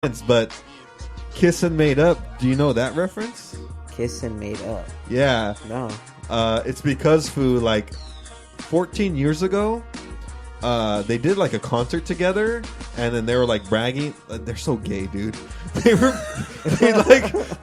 but Kiss and Made Up, do you know that reference? Kiss and Made Up. Yeah. No. It's because Foo, like 14 years ago, they did like a concert together, and then they were like bragging. They're so gay, dude.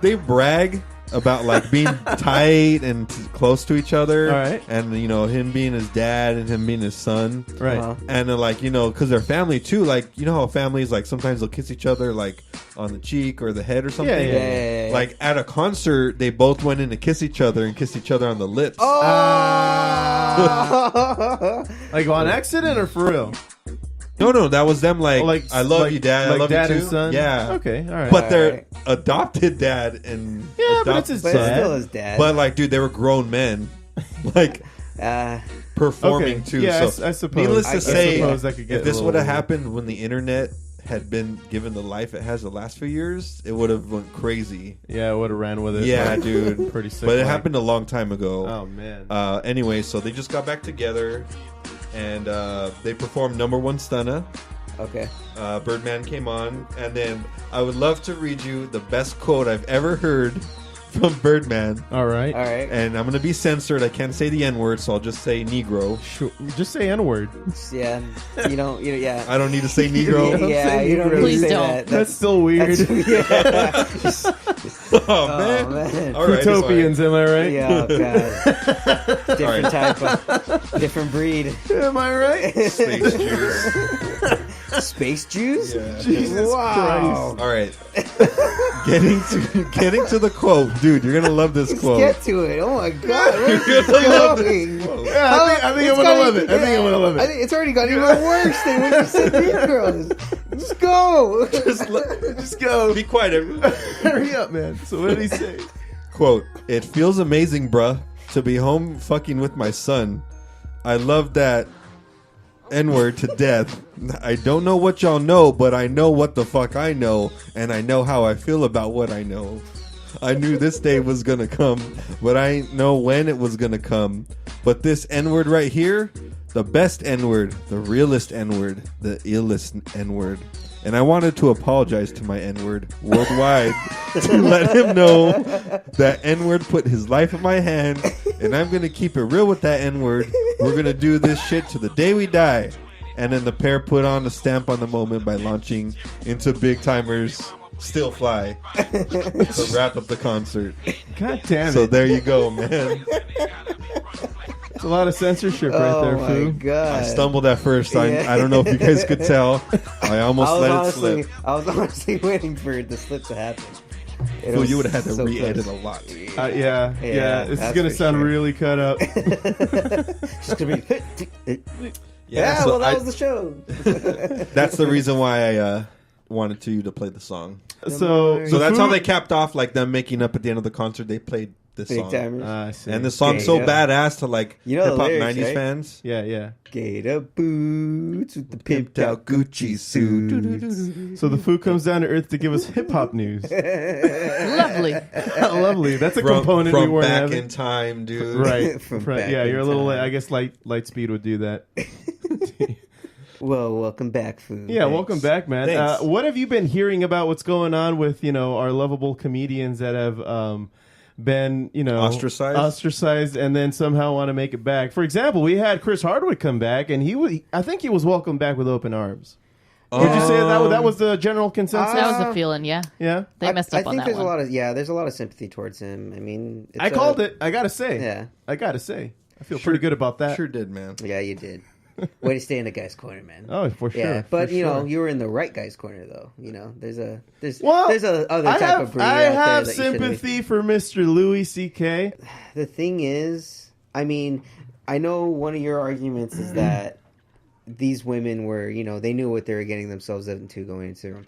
They brag about like being tight and close to each other, right. And you know, him being his dad and him being his son, right? And then, like, you know, because they're family too. Like, you know how families, like, sometimes they'll kiss each other like on the cheek or the head or something. Yeah. Like at a concert, they both went in to kiss each other and kissed each other on the lips. Like on accident or for real? No, that was them. Like I love you, Dad. Like I love dad you too. and son. Yeah. Okay. All right. But their adopted dad and but it's his But dad. it's still his dad. But like, dude, they were grown men, like performing okay. too. Yeah, so I suppose. Needless to say, that could get if this a would have little happened when the internet had been given the life it has the last few years, it would have went crazy. Yeah, I would have ran with it. Yeah, like, dude. Pretty sick. But it happened a long time ago. Oh man. Anyway, so they just got back together, and they performed Number One Stunna. Okay. Birdman came on, and then I would love to read you the best quote I've ever heard from Birdman. All right. And I'm going to be censored. I can't say the N-word, so I'll just say Negro. Sure. Just say N-word. Yeah. You don't, yeah. I don't need to say Negro. Yeah, you don't need to say that. That's still weird. Oh, man. All right, Utopians, am I right? Yeah, oh, God. Different type of, different breed. Am I right? Space Jews. Space Jews? Yeah. Jesus Christ. All right. Getting to the quote. Dude, you're going to love this quote. Let's get to it. Oh, my God. Where's You're this going to love going? this quote. Yeah, I think I'm going to love it. I think I'm going to love I it. think it's already got even worse than when you said Negroes. Just go. Just go. Be quiet, everyone. Hurry up, man. So what did he say? Quote, "It feels amazing, bruh, to be home fucking with my son. I love that N-word to death. I don't know what y'all know, but I know what the fuck I know, and I know how I feel about what I know. I knew this day was gonna come, but I ain't know when it was gonna come. But this N-word right here, the best N-word, the realest N-word, the illest N-word. And I wanted to apologize to my N-word worldwide to let him know that N-word put his life in my hand, and I'm going to keep it real with that N-word. We're going to do this shit to the day we die." And then the pair put on a stamp on the moment by launching into Big Timer's Still Fly to wrap up the concert. God damn it. So there you go, man. It's a lot of censorship right there, Oh, Foo. my God. I stumbled at first. I don't know if you guys could tell. I almost let it slip. I was honestly waiting for the slip to happen. Well, you would have had to so re-edit close. a lot. Yeah. This is that's going to for sound sure. really cut up. Just gonna be. Yeah, so well, that was the show. That's the reason why I wanted you to play the song. So That's how they capped off, like them making up at the end of the concert. They played this Big song. Timers. I see. And this song's so Yeah. badass to like You know the hip hop lyrics, 90s right? fans. Yeah. Gator boots with the pimped Pimped out out Gucci suit. So the Foo comes down to earth to give us hip hop news. Lovely. Lovely. That's a component we From weren't back having. in time, dude. Right. From Right. back Yeah, in you're a little time. late. I guess light speed would do that. Well, welcome back, Foo. Yeah, welcome back, man. Thanks. What have you been hearing about what's going on with, our lovable comedians that have been, ostracized and then somehow want to make it back? For example, we had Chris Hardwick come back, and I think he was welcomed back with open arms. Would you say that was the general consensus? That was the feeling, yeah. Yeah? They messed up on that there's one. there's a lot of sympathy towards him. I mean, I called it. I gotta say. Yeah. I gotta say. I feel pretty good about that. Sure did, man. Yeah, you did. Way to stay in the guy's corner, man. Oh, for sure. Yeah, but for you know, sure. you were in the right guy's corner, though. There's a other I type have, of breed I out have there that you shouldn't be. sympathy for Mr. Louie C.K. The thing is, I mean, I know one of your arguments is that these women were, they knew what they were getting themselves into going into the room.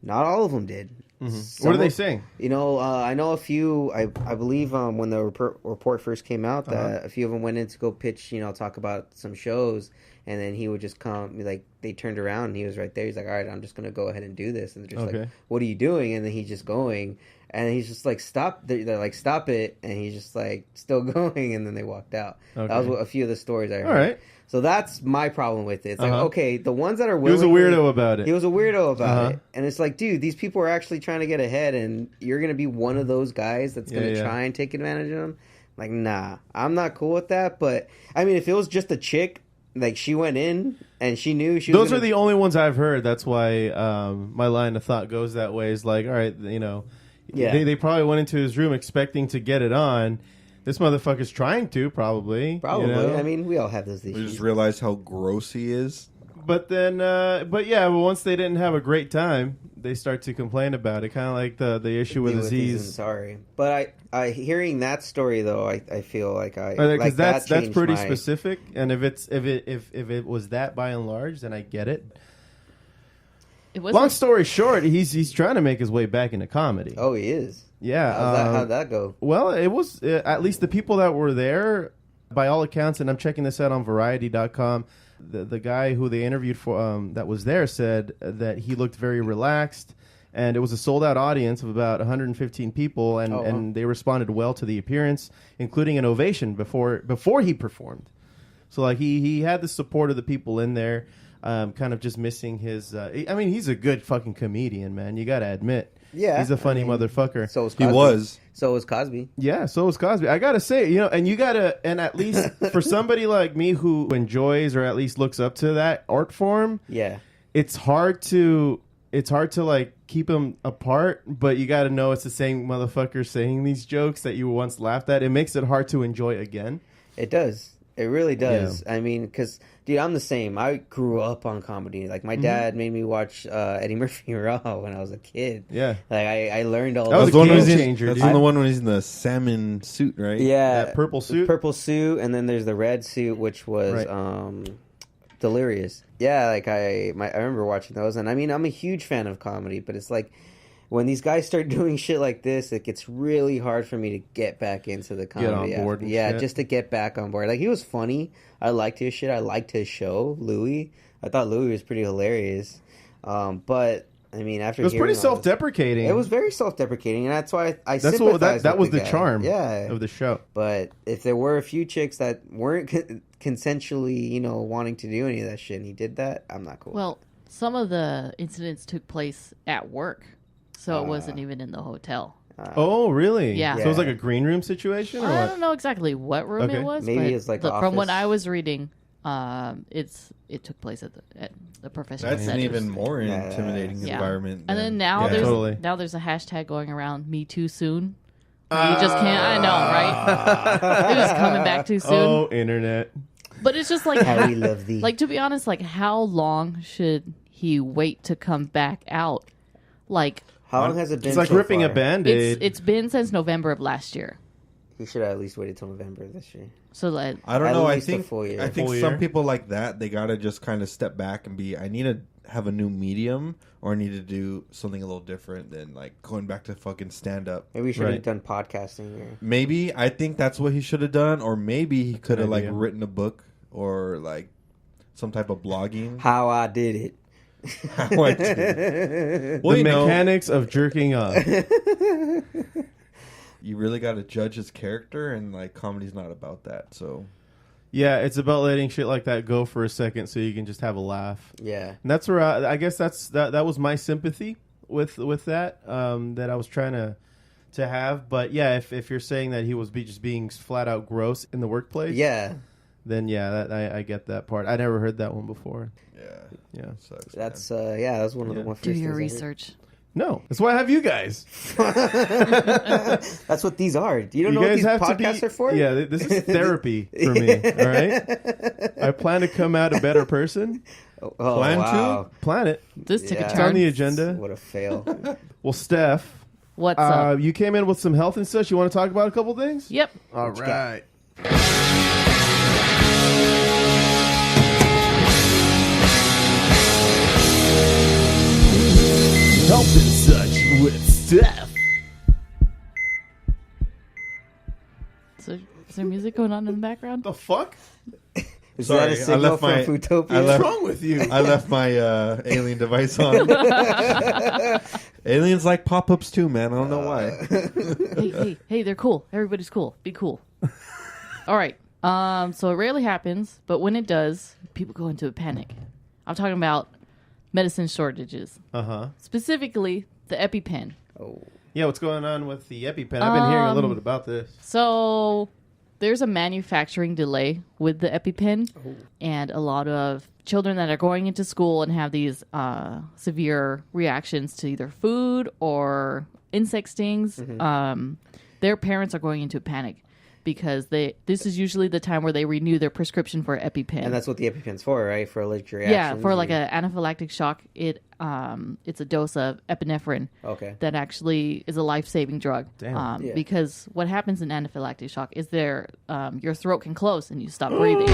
Not all of them did. What are they saying? I know a few. I believe when the report first came out, that a few of them went in to go pitch, talk about some shows, and then he would just come. Like they turned around, and he was right there. He's like, "All right, I'm just gonna go ahead and do this." And they're just like, "What are you doing?" And then he's just going, and he's just like, "Stop!" They're like, "Stop it!" And he's just like, still going, and then they walked out. Okay. That was a few of the stories I heard. All right. So that's my problem with it. It's like, okay, the ones that are willing... He was a weirdo about it. He was a weirdo about it. And it's like, dude, these people are actually trying to get ahead, and you're going to be one of those guys that's going to try and take advantage of them? Like, nah, I'm not cool with that. But, I mean, if it was just a chick, like, she went in, and she knew she was Those are the only ones I've heard. That's why my line of thought goes that way. Is like, all right, you know, they probably went into his room expecting to get it on. This motherfucker's trying to, probably. Probably. You know? I mean, we all have those issues. We just realized how gross he is. But then, once they didn't have a great time, they start to complain about it. Kind of like the issue with Aziz. Sorry. But I hearing that story, though, I feel like because that's pretty specific. And if it was that by and large, then I get it. Long story short, he's trying to make his way back into comedy. Oh, he is. Yeah. How'd that go? Well, it was at least the people that were there, by all accounts, and I'm checking this out on Variety.com. The guy who they interviewed for that was there said that he looked very relaxed, and it was a sold-out audience of about 115 people, and they responded well to the appearance, including an ovation before he performed. So like he had the support of the people in there, kind of just missing his. I mean, he's a good fucking comedian, man. You got to admit. Yeah, he's a funny motherfucker. So was Cosby. He was. So was Cosby. Yeah, so was Cosby. I gotta say, and you gotta, and at least for somebody like me who enjoys or at least looks up to that art form, it's hard to like keep them apart. But you gotta know it's the same motherfucker saying these jokes that you once laughed at. It makes it hard to enjoy again. It does. It really does. Yeah. I mean, because, dude, I'm the same. I grew up on comedy. Like, my dad made me watch Eddie Murphy Raw when I was a kid. Yeah. Like, I learned all that. Was the a game changer, That's dude. the one when he's in the salmon suit, right? Yeah. That purple suit? Purple suit, and then there's the red suit, which was Delirious. Yeah, like, I remember watching those. And, I mean, I'm a huge fan of comedy, but it's like, when these guys start doing shit like this, it gets really hard for me to get back into the comedy. Get on board. Just to get back on board. Like, he was funny. I liked his shit. I liked his show, Louie. I thought Louie was pretty hilarious. But, I mean, after it was pretty self-deprecating. It was very self-deprecating, and that's why I sympathized sympathized that was with the charm of the show. But if there were a few chicks that weren't consensually, wanting to do any of that shit, and he did that, I'm not cool. Well, some of the incidents took place at work. So it wasn't even in the hotel. Oh, really? Yeah. So it was like a green room situation, or I what? don't know exactly what room it was. Maybe but it's like from what I was reading, it took place at the professional. That's centers. an even more intimidating environment. And then now there's a hashtag going around. Me too soon. You just can't. I know, right? It was coming back too soon. Oh, internet. But it's just like how we love thee. Like, to be honest, like, how long should he wait to come back out? Like. How long has it been? It's like ripping a Band-Aid. It's been since November of last year. He should have at least waited till November of this year. So like, I don't know. I think full some people like that, they gotta just kind of step back and I need to have a new medium, or I need to do something a little different than like going back to fucking stand up. Maybe we should have done podcasting. Maybe I think that's what he should have done, or maybe he could have like written a book or like some type of blogging. How I did it. How I did it. Well, the mechanics of jerking off. You really got to judge his character, and like comedy's not about that. So yeah, it's about letting shit like that go for a second so you can just have a laugh. Yeah, and that's where I guess that was my sympathy with that that I was trying to have. But yeah, if you're saying that he was just being flat out gross in the workplace, then I get that part. I never heard that one before. Yeah, sucks, that's that's one of the more. Do your research. No, that's why I have you guys. That's what these are. You don't know what these podcasts are for? Yeah, this is therapy for me. All right, I plan to come out a better person. Plan it. This took a turn. It's on the agenda. What a fail. Well, Steph, what's up? You came in with some health and such. You want to talk about a couple things? Yep. All right. Health and such with Steph. So, is there music going on in the background? The fuck? Is that a signal from Footopia? What's wrong with you? I left my alien device on. Aliens like pop-ups too, man. I don't know why. Hey, they're cool. Everybody's cool. Be cool. All right. So it rarely happens, but when it does, people go into a panic. I'm talking about medicine shortages. Specifically, the Epipen. Oh. Yeah, what's going on with the Epipen? I've been hearing a little bit about this. So there's a manufacturing delay with the Epipen, and a lot of children that are going into school and have these severe reactions to either food or insect stings, their parents are going into a panic because this is usually the time where they renew their prescription for Epipen. And that's what the Epipen's for, right? For allergic reactions? Yeah, for like an anaphylactic shock. It's a dose of epinephrine that actually is a life-saving drug. Damn. Because what happens in anaphylactic shock is your throat can close and you stop breathing.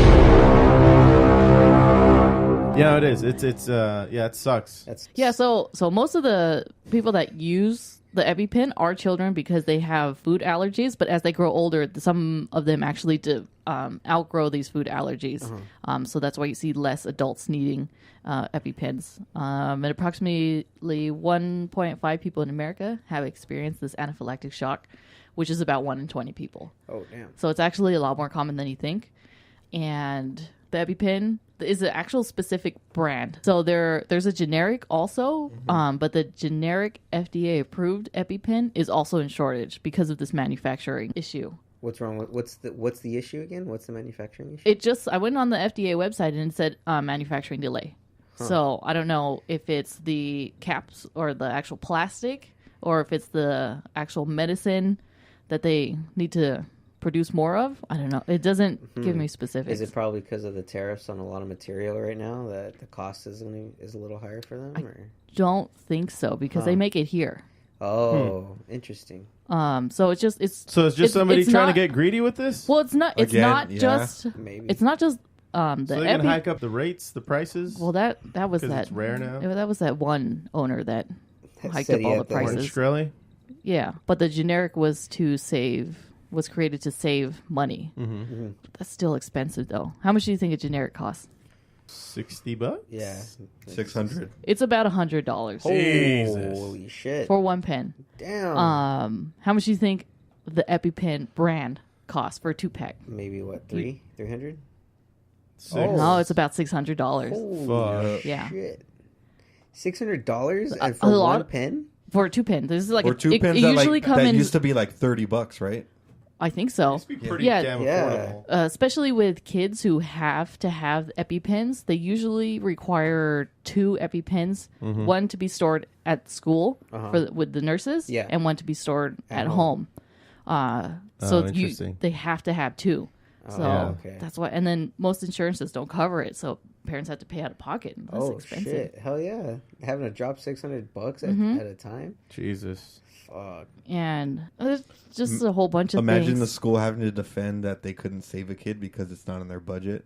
Yeah, it is. It sucks. So most of the people that use the Epipen are children because they have food allergies, but as they grow older, some of them actually outgrow these food allergies. So that's why you see less adults needing Epipens. And approximately 1.5 people in America have experienced this anaphylactic shock, which is about 1 in 20 people. Oh, damn. So it's actually a lot more common than you think. And the Epipen is an actual specific brand. So there's a generic also, but the generic FDA approved Epipen is also in shortage because of this manufacturing issue. What's wrong with what's the issue again? What's the manufacturing issue? I went on the FDA website and it said manufacturing delay. So I don't know if it's the caps or the actual plastic or if it's the actual medicine that they need to produce more of. I don't know. It doesn't give me specifics. Is it probably because of the tariffs on a lot of material right now that the cost is a little higher for them? Don't think so because they make it here. Oh, interesting. So it's just somebody trying to get greedy with this. Well, it's not just maybe. It's not just so they can hike up the rates, the prices. Well, that was that. It's rare now. That was that one owner that hiked up all the prices. Shkreli? Yeah, but the generic was created to save money. That's still expensive though. How much do you think a generic costs? $60? Yeah, $600. It's about $100. Jesus. Holy shit! For one pen. Damn. How much do you think the Epipen brand costs for a 2-pack? Maybe what, 300? No, it's about $600. Holy yeah. shit! $600 for one pen? For a 2-pen. This is like or 2 pens that used to be like $30, right? I think so. It used to be pretty damn affordable. Especially with kids who have to have EpiPens, they usually require 2 EpiPens, one to be stored at school with the nurses, and one to be stored at home. They have to have 2. So that's why. And then most insurances don't cover it, so parents have to pay out of pocket. That's expensive. Shit! Hell yeah! Having to drop $600 at a time. Jesus. Fuck. And there's just a whole bunch of Imagine things. the school having to defend that they couldn't save a kid because it's not in their budget.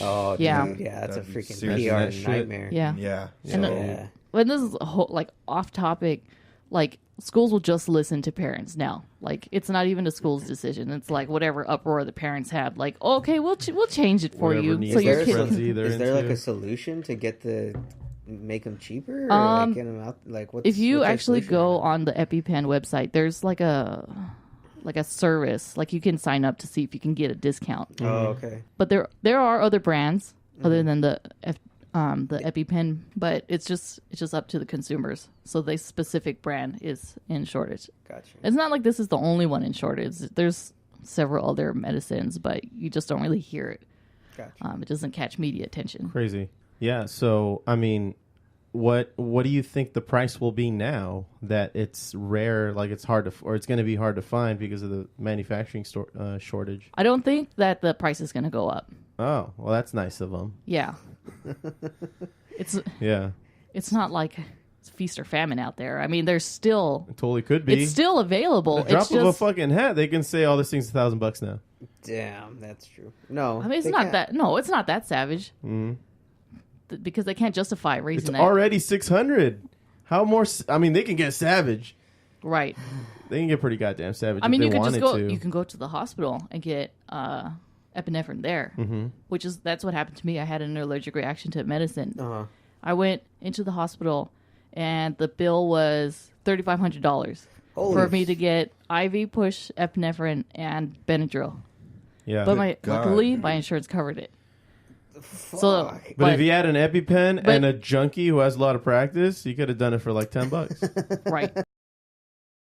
Oh, yeah. Dude, yeah, that's a freaking PR nightmare. Yeah. Yeah. And when this is a whole, off topic, schools will just listen to parents now. It's not even the school's decision. It's whatever uproar the parents have. Okay, we'll change it for you. So your kid can... Is there a solution to make them cheaper? Or get them out? If you actually go on the Epipen website, there's a service. You can sign up to see if you can get a discount. Oh, okay. But there are other brands other than the Epipen, but it's just up to the consumers. So the specific brand is in shortage. Gotcha. It's not like this is the only one in shortage. There's several other medicines, but you just don't really hear it. Gotcha. It doesn't catch media attention. Crazy. Yeah. So I mean, what do you think the price will be now that it's rare? It's hard to, or it's going to be hard to find because of the manufacturing shortage. I don't think that the price is going to go up. Oh, well, that's nice of them. Yeah. It's not like it's feast or famine out there. I mean, there's still... It totally could be. It's still available. The drop of a fucking hat, they can say, this thing's $1,000 now. Damn, that's true. No. I mean, it's not that savage. Mm-hmm. Because they can't justify raising that. It's already $600. How more... I mean, they can get savage. Right. They can get pretty goddamn savage. I mean, if they wanted to. You can go to the hospital and get epinephrine there, that's what happened to me. I had an allergic reaction to medicine. I went into the hospital, and the bill was $3,500 for me to get IV push epinephrine and Benadryl. Yeah. But luckily, my insurance covered it. Fuck. So, but if you had an EpiPen and a junkie who has a lot of practice, you could have done it for like $10. Right.